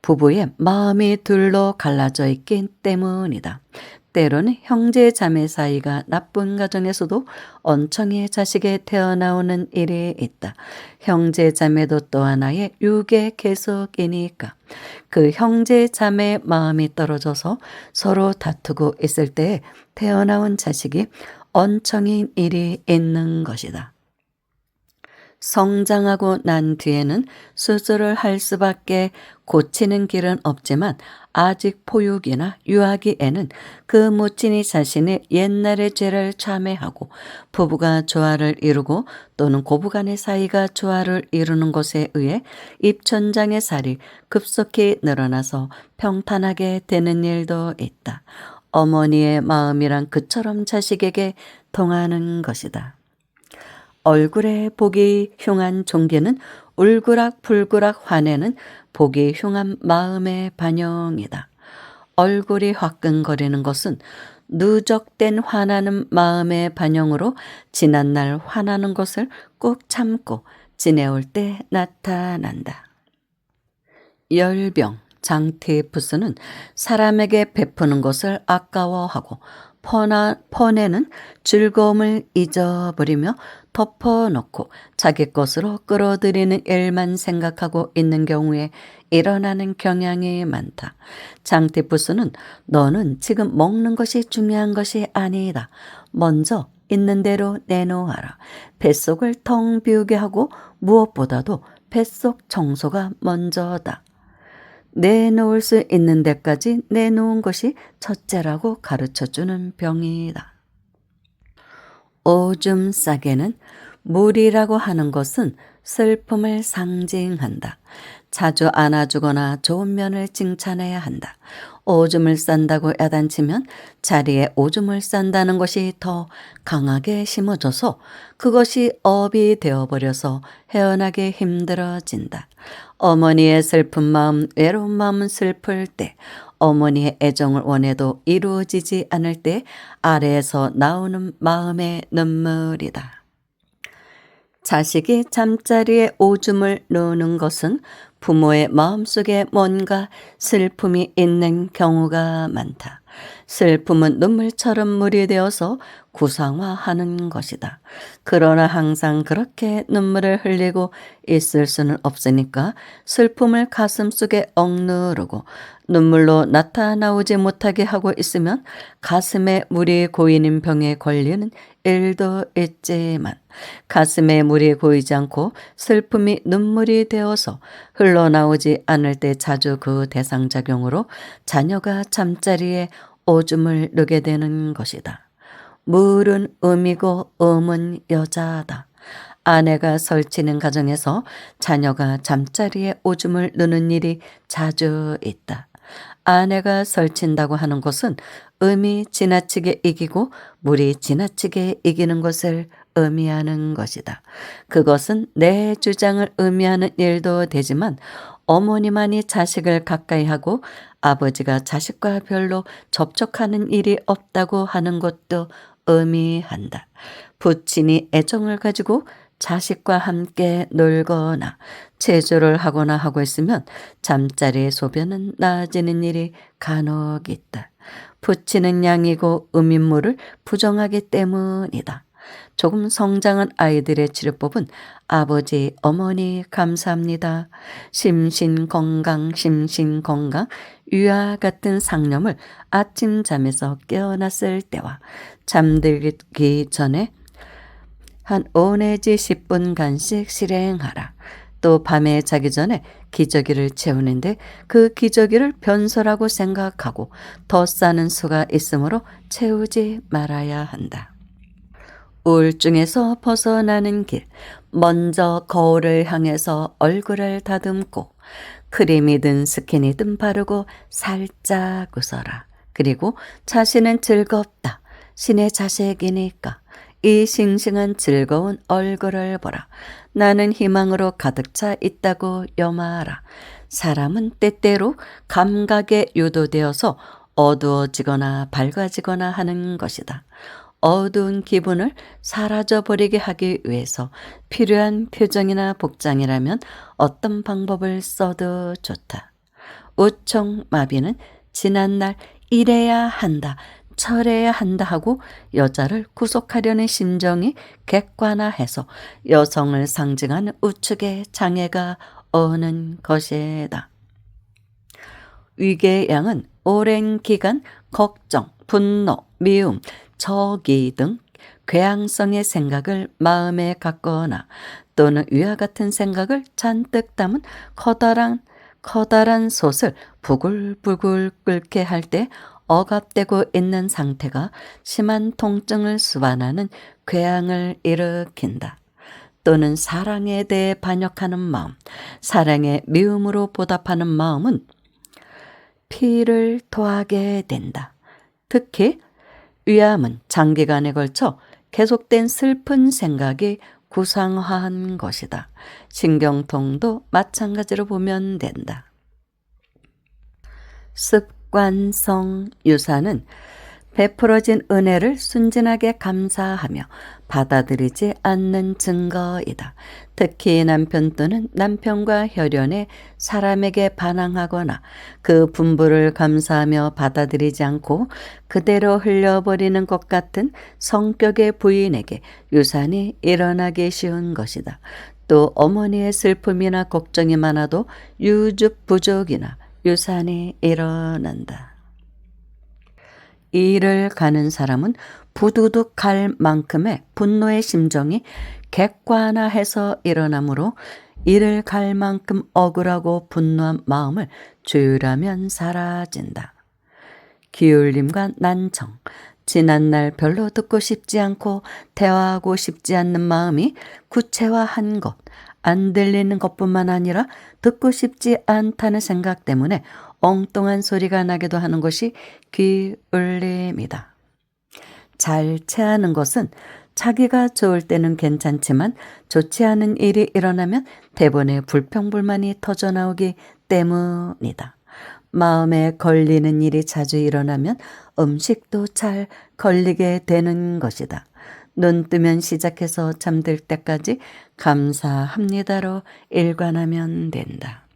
부부의 마음이 둘로 갈라져 있기 때문이다. 때로는 형제 자매 사이가 나쁜 가정에서도 언청의 자식이 태어나오는 일이 있다. 형제 자매도 또 하나의 육의 계속이니까 그 형제 자매의 마음이 떨어져서 서로 다투고 있을 때 태어나온 자식이 언청인 일이 있는 것이다. 성장하고 난 뒤에는 수술을 할 수밖에 고치는 길은 없지만 아직 포육이나 유아기에는 그 모친이 자신의 옛날의 죄를 참회하고 부부가 조화를 이루고 또는 고부간의 사이가 조화를 이루는 것에 의해 입천장의 살이 급속히 늘어나서 평탄하게 되는 일도 있다. 어머니의 마음이란 그처럼 자식에게 통하는 것이다. 얼굴에 복이 흉한 종기는 울그락불그락 화내는 복이 흉한 마음의 반영이다. 얼굴이 화끈거리는 것은 누적된 화나는 마음의 반영으로 지난날 화나는 것을 꾹 참고 지내올 때 나타난다. 열병, 장티푸스는 사람에게 베푸는 것을 아까워하고 퍼내는 즐거움을 잊어버리며 덮어놓고 자기 것으로 끌어들이는 일만 생각하고 있는 경우에 일어나는 경향이 많다. 장티푸스는 너는 지금 먹는 것이 중요한 것이 아니다. 먼저 있는 대로 내놓아라. 뱃속을 텅 비우게 하고 무엇보다도 뱃속 청소가 먼저다. 내놓을 수 있는 데까지 내놓은 것이 첫째라고 가르쳐주는 병이다. 오줌 싸개는 물이라고 하는 것은 슬픔을 상징한다. 자주 안아주거나 좋은 면을 칭찬해야 한다. 오줌을 싼다고 야단치면 자리에 오줌을 싼다는 것이 더 강하게 심어져서 그것이 업이 되어버려서 헤어나기 힘들어진다. 어머니의 슬픈 마음, 외로운 마음은 슬플 때, 어머니의 애정을 원해도 이루어지지 않을 때 아래에서 나오는 마음의 눈물이다. 자식이 잠자리에 오줌을 누는 것은 부모의 마음속에 뭔가 슬픔이 있는 경우가 많다. 슬픔은 눈물처럼 물이 되어서 구상화하는 것이다. 그러나 항상 그렇게 눈물을 흘리고 있을 수는 없으니까 슬픔을 가슴속에 억누르고 눈물로 나타나오지 못하게 하고 있으면 가슴에 물이 고이는 병에 걸리는 일도 있지만 가슴에 물이 고이지 않고 슬픔이 눈물이 되어서 흘러나오지 않을 때 자주 그 대상작용으로 자녀가 잠자리에 오줌을 누게 되는 것이다. 물은 음이고 음은 여자다. 아내가 설치는 가정에서 자녀가 잠자리에 오줌을 누는 일이 자주 있다. 아내가 설친다고 하는 것은 음이 지나치게 이기고 물이 지나치게 이기는 것을 의미하는 것이다. 그것은 내 주장을 의미하는 일도 되지만 어머니만이 자식을 가까이 하고 아버지가 자식과 별로 접촉하는 일이 없다고 하는 것도 의미한다. 부친이 애정을 가지고 자식과 함께 놀거나 체조를 하거나 하고 있으면 잠자리의 소변은 나아지는 일이 간혹 있다. 부치는 양이고 음인물을 부정하기 때문이다. 조금 성장한 아이들의 치료법은 아버지, 어머니 감사합니다. 심신건강, 심신건강, 유아 같은 상념을 아침 잠에서 깨어났을 때와 잠들기 전에 한 5 내지 10분간씩 실행하라. 또 밤에 자기 전에 기저귀를 채우는데 그 기저귀를 변소라고 생각하고 더 싸는 수가 있으므로 채우지 말아야 한다. 우울증에서 벗어나는 길. 먼저 거울을 향해서 얼굴을 다듬고 크림이든 스킨이든 바르고 살짝 웃어라. 그리고 자신은 즐겁다. 신의 자식이니까 이 싱싱한 즐거운 얼굴을 보라. 나는 희망으로 가득 차 있다고 여마하라. 사람은 때때로 감각에 유도되어서 어두워지거나 밝아지거나 하는 것이다. 어두운 기분을 사라져버리게 하기 위해서 필요한 표정이나 복장이라면 어떤 방법을 써도 좋다. 우청마비는 지난날 이래야 한다, 저래야 한다 하고 여자를 구속하려는 심정이 객관화해서 여성을 상징하는 우측의 장애가 오는 것이다. 위궤양은 오랜 기간 걱정, 분노, 미움, 저기 등 궤양성의 생각을 마음에 갖거나 또는 위와 같은 생각을 잔뜩 담은 커다란 솥을 부글부글 끓게 할 때 억압되고 있는 상태가 심한 통증을 수반하는 궤양을 일으킨다. 또는 사랑에 대해 반역하는 마음, 사랑의 미움으로 보답하는 마음은 피를 토하게 된다. 특히 위암은 장기간에 걸쳐 계속된 슬픈 생각이 구상화한 것이다. 신경통도 마찬가지로 보면 된다. 습관성 유사는 베풀어진 은혜를 순진하게 감사하며 받아들이지 않는 증거이다. 특히 남편 또는 남편과 혈연해 사람에게 반항하거나 그 분부를 감사하며 받아들이지 않고 그대로 흘려버리는 것 같은 성격의 부인에게 유산이 일어나기 쉬운 것이다. 또 어머니의 슬픔이나 걱정이 많아도 유죽 부족이나 유산이 일어난다. 일을 가는 사람은 부두둑 갈 만큼의 분노의 심정이 객관화해서 일어나므로 일을 갈 만큼 억울하고 분노한 마음을 조율하면 사라진다. 기울림과 난청, 지난날 별로 듣고 싶지 않고 대화하고 싶지 않는 마음이 구체화한 것, 안 들리는 것뿐만 아니라 듣고 싶지 않다는 생각 때문에 엉뚱한 소리가 나기도 하는 것이 기울림이다. 잘 체하는 것은 자기가 좋을 때는 괜찮지만 좋지 않은 일이 일어나면 대번에 불평불만이 터져나오기 때문이다. 마음에 걸리는 일이 자주 일어나면 음식도 잘 걸리게 되는 것이다. 눈 뜨면 시작해서 잠들 때까지 감사합니다로 일관하면 된다.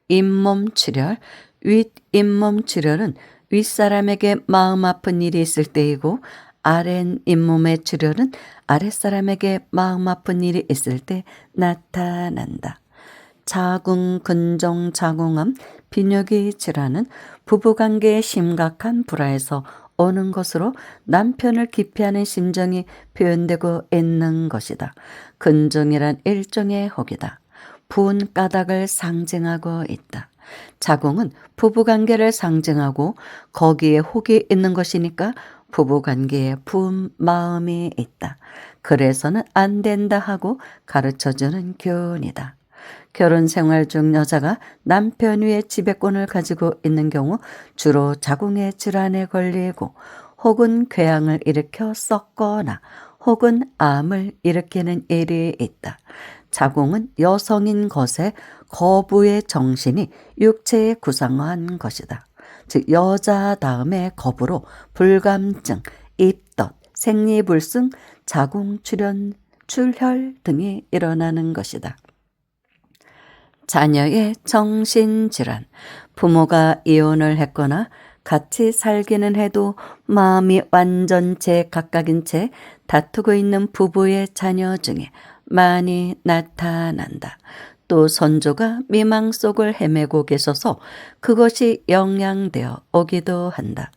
잇몸 출혈, 윗잇몸 출혈은 윗사람에게 마음 아픈 일이 있을 때이고 아랫잇몸의 출혈은 아랫사람에게 마음 아픈 일이 있을 때 나타난다. 자궁, 근종, 자궁암, 비뇨기 질환은 부부관계의 심각한 불화에서 오는 것으로 남편을 기피하는 심정이 표현되고 있는 것이다. 근종이란 일종의 혹이다. 부은 까닭을 상징하고 있다. 자궁은 부부관계를 상징하고 거기에 혹이 있는 것이니까 부부관계에 부은 마음이 있다. 그래서는 안 된다 하고 가르쳐주는 교훈이다. 결혼 생활 중 여자가 남편 위에 지배권을 가지고 있는 경우 주로 자궁의 질환에 걸리고 혹은 궤양을 일으켜 썩거나 혹은 암을 일으키는 일이 있다. 자궁은 여성인 것에 거부의 정신이 육체에 구상화한 것이다. 즉 여자 다음에 거부로 불감증, 입덧, 생리불순, 자궁 출혈 등이 일어나는 것이다. 자녀의 정신질환, 부모가 이혼을 했거나 같이 살기는 해도 마음이 완전체 각각인 채 다투고 있는 부부의 자녀 중에 많이 나타난다. 또 선조가 미망 속을 헤매고 계셔서 그것이 영향되어 오기도 한다.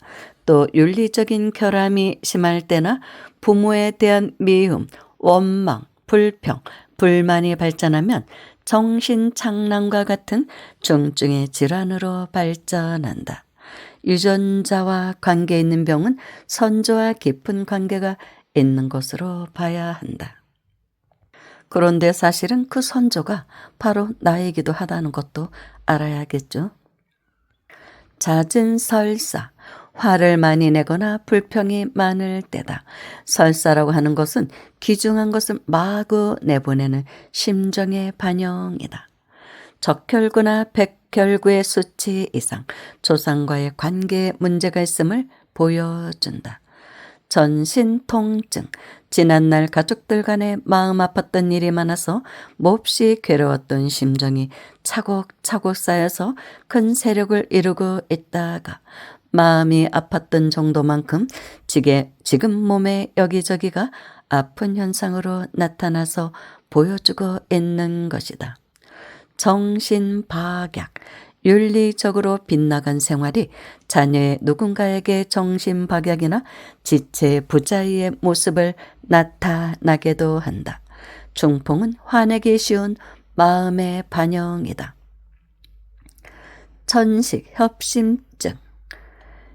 또 윤리적인 결함이 심할 때나 부모에 대한 미움, 원망, 불평, 불만이 발전하면 정신착란과 같은 중증의 질환으로 발전한다. 유전자와 관계 있는 병은 선조와 깊은 관계가 있는 것으로 봐야 한다. 그런데 사실은 그 선조가 바로 나이기도 하다는 것도 알아야겠죠. 잦은 설사, 화를 많이 내거나 불평이 많을 때다. 설사라고 하는 것은 귀중한 것을 마구 내보내는 심정의 반영이다. 적혈구나 백혈구의 수치 이상 조상과의 관계에 문제가 있음을 보여준다. 전신 통증, 지난날 가족들 간에 마음 아팠던 일이 많아서 몹시 괴로웠던 심정이 차곡차곡 쌓여서 큰 세력을 이루고 있다가 마음이 아팠던 정도만큼 지금 몸의 여기저기가 아픈 현상으로 나타나서 보여주고 있는 것이다. 정신박약, 윤리적으로 빗나간 생활이 자녀의 누군가에게 정신박약이나 지체부자의 모습을 나타나게도 한다. 중풍은 화내기 쉬운 마음의 반영이다. 천식, 협심증.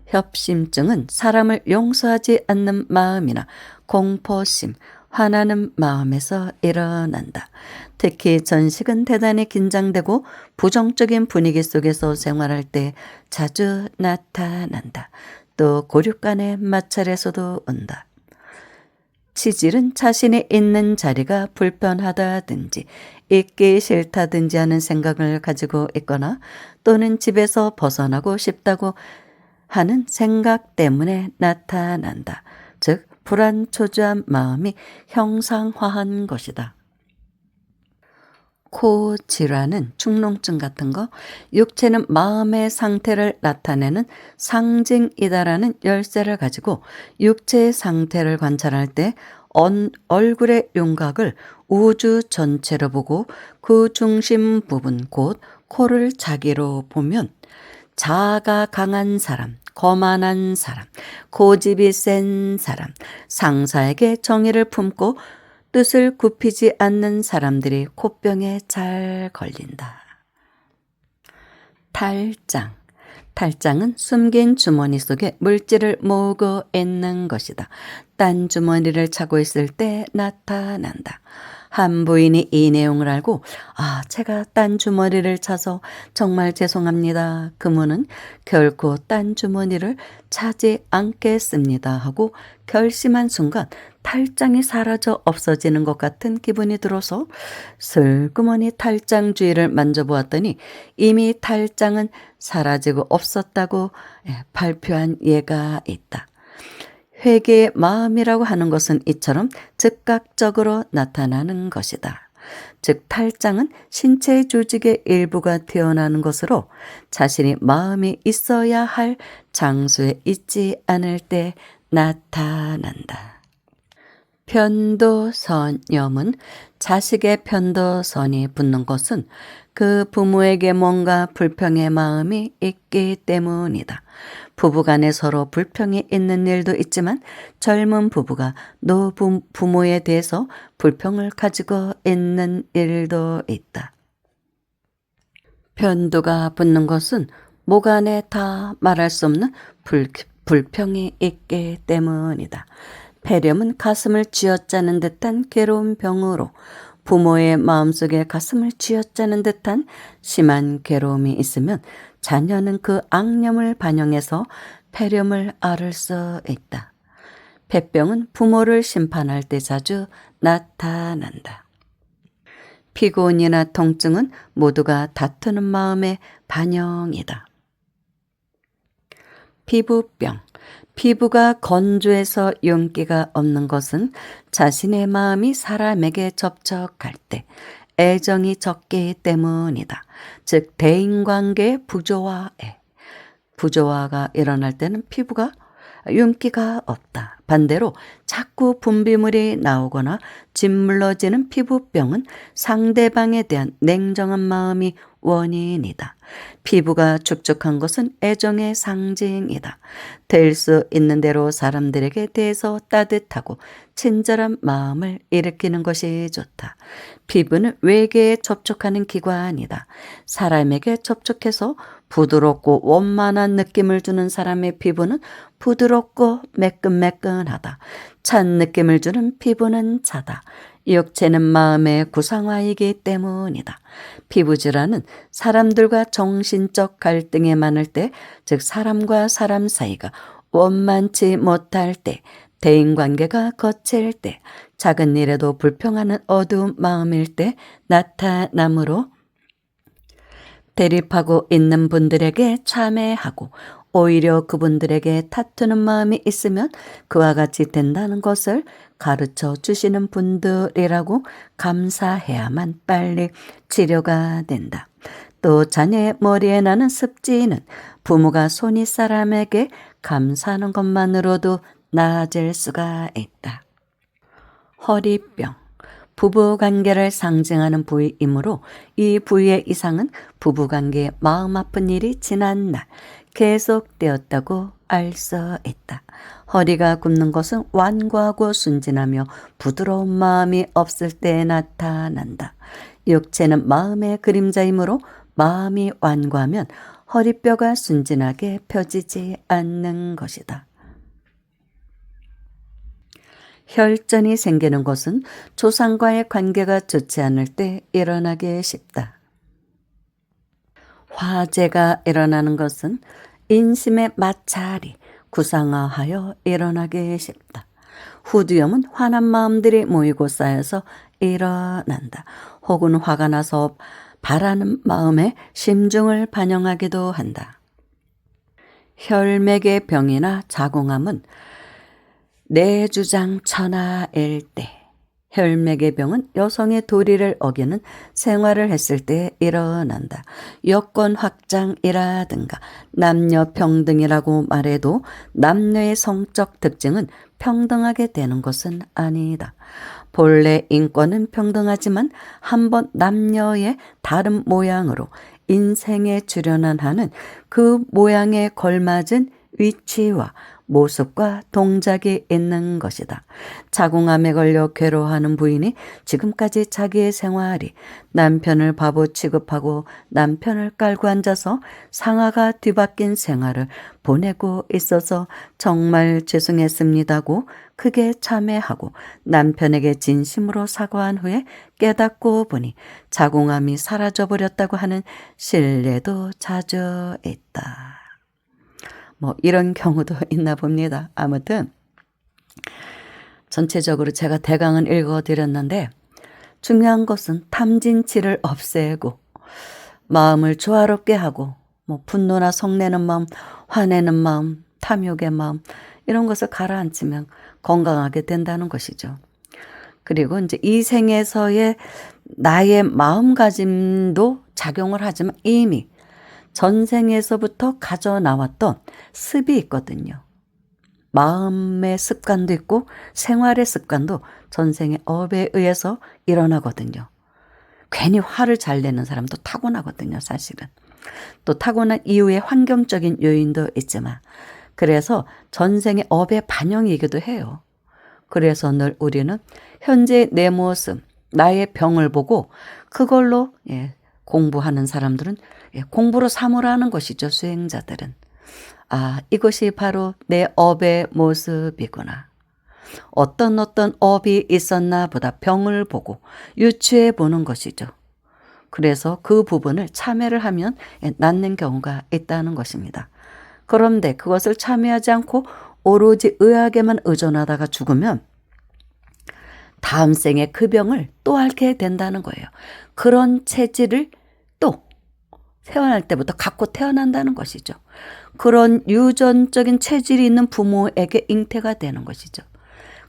협심증은 사람을 용서하지 않는 마음이나 공포심, 화나는 마음에서 일어난다. 특히 전식은 대단히 긴장되고 부정적인 분위기 속에서 생활할 때 자주 나타난다. 또 고륙간의 마찰에서도 온다. 치질은 자신이 있는 자리가 불편하다든지 있기 싫다든지 하는 생각을 가지고 있거나 또는 집에서 벗어나고 싶다고 하는 생각 때문에 나타난다. 즉 불안초조한 마음이 형상화한 것이다. 코 질환은 축농증 같은 거, 육체는 마음의 상태를 나타내는 상징이다라는 열쇠를 가지고 육체의 상태를 관찰할 때 얼굴의 윤곽을 우주 전체로 보고 그 중심 부분 곧 코를 자기로 보면 자아가 강한 사람, 거만한 사람, 고집이 센 사람, 상사에게 정의를 품고 뜻을 굽히지 않는 사람들이 코병에 잘 걸린다. 탈장. 탈장은 숨긴 주머니 속에 물질을 모으고 있는 것이다. 딴 주머니를 차고 있을 때 나타난다. 한 부인이 이 내용을 알고 제가 딴 주머니를 차서 정말 죄송합니다. 그분은 결코 딴 주머니를 차지 않겠습니다 하고 결심한 순간 탈장이 사라져 없어지는 것 같은 기분이 들어서 슬그머니 탈장 주위를 만져보았더니 이미 탈장은 사라지고 없었다고 발표한 예가 있다. 회개의 마음이라고 하는 것은 이처럼 즉각적으로 나타나는 것이다. 즉 탈장은 신체 조직의 일부가 태어나는 것으로 자신이 마음이 있어야 할 장소에 있지 않을 때 나타난다. 편도선염은 자식의 편도선이 붓는 것은 그 부모에게 뭔가 불평의 마음이 있기 때문이다. 부부간에 서로 불평이 있는 일도 있지만 젊은 부부가 노부모에 대해서 불평을 가지고 있는 일도 있다. 편도가 붓는 것은 목 안에 다 말할 수 없는 불평이 있기 때문이다. 폐렴은 가슴을 쥐어짜는 듯한 괴로운 병으로 부모의 마음속에 가슴을 쥐어짜는 듯한 심한 괴로움이 있으면 자녀는 그 악념을 반영해서 폐렴을 앓을 수 있다. 폐병은 부모를 심판할 때 자주 나타난다. 피곤이나 통증은 모두가 다투는 마음의 반영이다. 피부병. 피부가 건조해서 윤기가 없는 것은 자신의 마음이 사람에게 접촉할 때 애정이 적기 때문이다. 즉 대인관계의 부조화가 일어날 때는 피부가 윤기가 없다. 반대로 자꾸 분비물이 나오거나 짓물러지는 피부병은 상대방에 대한 냉정한 마음이 원인이다. 피부가 축축한 것은 애정의 상징이다. 될 수 있는 대로 사람들에게 대해서 따뜻하고 친절한 마음을 일으키는 것이 좋다. 피부는 외계에 접촉하는 기관이다. 사람에게 접촉해서 부드럽고 원만한 느낌을 주는 사람의 피부는 부드럽고 매끈매끈하다. 찬 느낌을 주는 피부는 차다. 육체는 마음의 구상화이기 때문이다. 피부질환은 사람들과 정신적 갈등에 많을 때, 즉 사람과 사람 사이가 원만치 못할 때, 대인관계가 거칠 때, 작은 일에도 불평하는 어두운 마음일 때 나타나므로 대립하고 있는 분들에게 참회하고 오히려 그분들에게 다투는 마음이 있으면 그와 같이 된다는 것을 가르쳐 주시는 분들이라고 감사해야만 빨리 치료가 된다. 또 자녀의 머리에 나는 습지는 부모가 손이 사람에게 감사하는 것만으로도 나아질 수가 있다. 허리병. 부부관계를 상징하는 부위이므로 이 부위의 이상은 부부관계에 마음 아픈 일이 지난 날 계속되었다고 알 수 있다. 허리가 굽는 것은 완고하고 순진하며 부드러운 마음이 없을 때 나타난다. 육체는 마음의 그림자이므로 마음이 완고하면 허리뼈가 순진하게 펴지지 않는 것이다. 혈전이 생기는 것은 조상과의 관계가 좋지 않을 때 일어나기 쉽다. 화재가 일어나는 것은 인심의 마찰이 구상화하여 일어나기 쉽다. 후두염은 화난 마음들이 모이고 쌓여서 일어난다. 혹은 화가 나서 바라는 마음의 심중을 반영하기도 한다. 혈맥의 병이나 자궁암은 내주장천하일 때, 혈맥의 병은 여성의 도리를 어기는 생활을 했을 때 일어난다. 여권 확장이라든가 남녀 평등이라고 말해도 남녀의 성적 특징은 평등하게 되는 것은 아니다. 본래 인권은 평등하지만 한번 남녀의 다른 모양으로 인생에 출연한 한은 그 모양에 걸맞은 위치와 모습과 동작이 있는 것이다. 자궁암에 걸려 괴로워하는 부인이 지금까지 자기의 생활이 남편을 바보 취급하고 남편을 깔고 앉아서 상아가 뒤바뀐 생활을 보내고 있어서 정말 죄송했습니다고 크게 참회하고 남편에게 진심으로 사과한 후에 깨닫고 보니 자궁암이 사라져버렸다고 하는 신뢰도 자주 있다. 이런 경우도 있나 봅니다. 아무튼 전체적으로 제가 대강은 읽어드렸는데 중요한 것은 탐진치를 없애고 마음을 조화롭게 하고 분노나 성내는 마음, 화내는 마음, 탐욕의 마음 이런 것을 가라앉히면 건강하게 된다는 것이죠. 그리고 이제 이 생에서의 나의 마음가짐도 작용을 하지만 이미 전생에서부터 가져나왔던 습이 있거든요. 마음의 습관도 있고 생활의 습관도 전생의 업에 의해서 일어나거든요. 괜히 화를 잘 내는 사람도 타고나거든요, 사실은. 또 타고난 이후에 환경적인 요인도 있지만 그래서 전생의 업의 반영이기도 해요. 그래서 늘 우리는 현재 내 모습, 나의 병을 보고 그걸로 공부하는 사람들은 공부로 삼으라는 것이죠. 수행자들은. 아, 이것이 바로 내 업의 모습이구나. 어떤 업이 있었나 보다 병을 보고 유추해 보는 것이죠. 그래서 그 부분을 참회를 하면 낫는 경우가 있다는 것입니다. 그런데 그것을 참회하지 않고 오로지 의학에만 의존하다가 죽으면 다음 생에 그 병을 또 앓게 된다는 거예요. 그런 체질을 또 태어날 때부터 갖고 태어난다는 것이죠. 그런 유전적인 체질이 있는 부모에게 잉태가 되는 것이죠.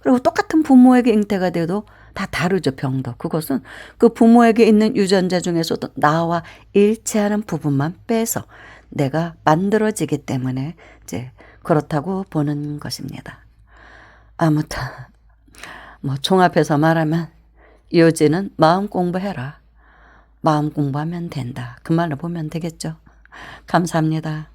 그리고 똑같은 부모에게 잉태가 돼도 다 다르죠, 병도. 그것은 그 부모에게 있는 유전자 중에서도 나와 일치하는 부분만 빼서 내가 만들어지기 때문에 이제 그렇다고 보는 것입니다. 아무튼 종합해서 말하면 요지는 마음 공부해라. 마음 공부하면 된다. 그 말로 보면 되겠죠. 감사합니다.